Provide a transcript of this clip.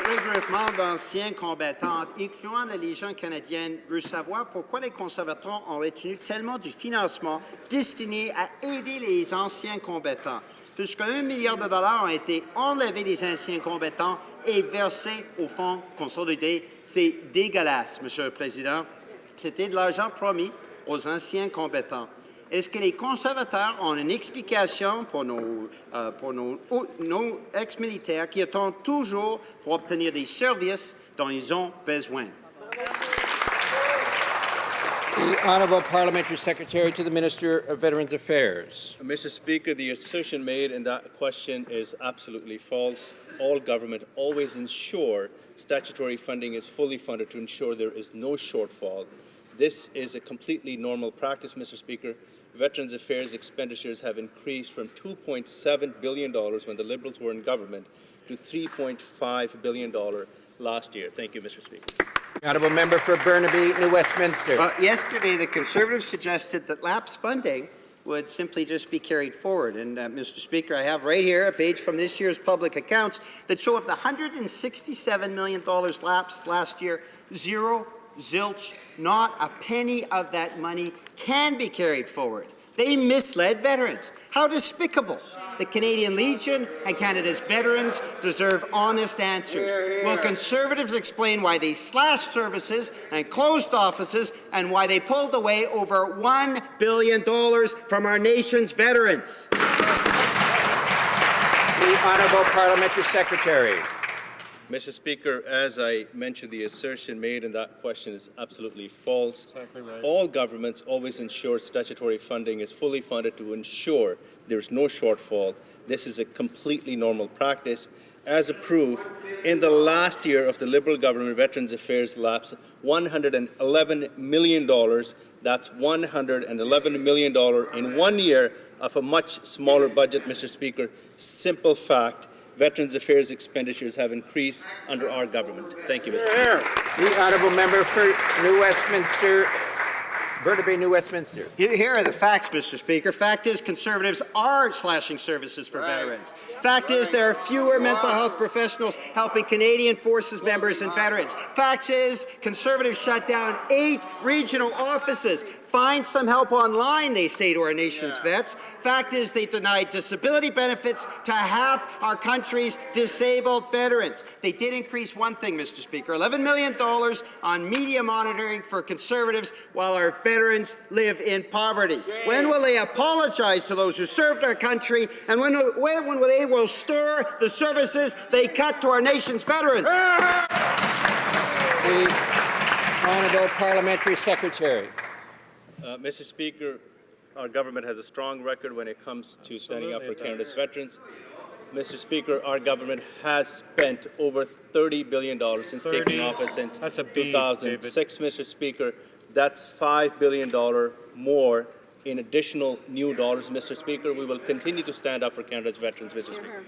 regroupement d'anciens combattants, incluant la Légion canadienne, veut savoir pourquoi les conservateurs ont retenu tellement du financement destiné à aider les anciens combattants. Puisque 1 milliard de dollars ont été enlevés des anciens combattants et versés au fonds consolidé. C'est dégueulasse, Monsieur le Président. C'était de l'argent promis aux anciens combattants. Est-ce que les conservateurs ont une explication pour nos ex-militaires qui attendent toujours pour obtenir des services dont ils ont besoin? The Honourable Parliamentary Secretary to the Minister of Veterans Affairs. Mr. Speaker, the assertion made in that question is absolutely false. All government always ensure statutory funding is fully funded to ensure there is no shortfall. This is a completely normal practice, Mr. Speaker. Veterans Affairs expenditures have increased from $2.7 billion when the Liberals were in government to $3.5 billion last year. Thank you, Mr. Speaker. Honourable Member for Burnaby, New Westminster. Yesterday, the Conservatives suggested that lapsed funding would simply just be carried forward. And, Mr. Speaker, I have right here a page from this year's public accounts that show up the $167 million lapsed last year, zero, zilch, not a penny of that money can be carried forward. They misled veterans. How despicable. The Canadian Legion and Canada's veterans deserve honest answers. Will Conservatives explain why they slashed services and closed offices and why they pulled away over $1 billion from our nation's veterans? The Honourable Parliamentary Secretary. Mr. Speaker, as I mentioned, the assertion made in that question is absolutely false. Exactly right. All governments always ensure statutory funding is fully funded to ensure there is no shortfall. This is a completely normal practice. As a proof, in the last year of the Liberal government, Veterans Affairs lapsed $111 million. That's $111 million in 1 year of a much smaller budget, Mr. Speaker. Simple fact. Veterans Affairs expenditures have increased under our government. Thank you, Mr. Speaker. The Honourable Member for New Westminster, Burnaby, New Westminster. Here are the facts, Mr. Speaker. Fact is, Conservatives are slashing services for veterans. Fact is, there are fewer mental health professionals helping Canadian Forces members and veterans. Fact is, Conservatives shut down 8 regional offices. Find some help online, they say to our nation's vets. Fact is, they denied disability benefits to half our country's disabled veterans. They did increase one thing, Mr. Speaker, $11 million on media monitoring for Conservatives while our veterans live in poverty. When will they apologize to those who served our country, and when they will restore the services they cut to our nation's veterans? The Honourable Parliamentary Secretary. Mr. Speaker, our government has a strong record when it comes to standing up for Canada's veterans. Mr. Speaker, our government has spent over $30 billion since taking office since 2006, Mr. Speaker. That's $5 billion more in additional new dollars, Mr. Speaker. We will continue to stand up for Canada's veterans, Mr. Speaker.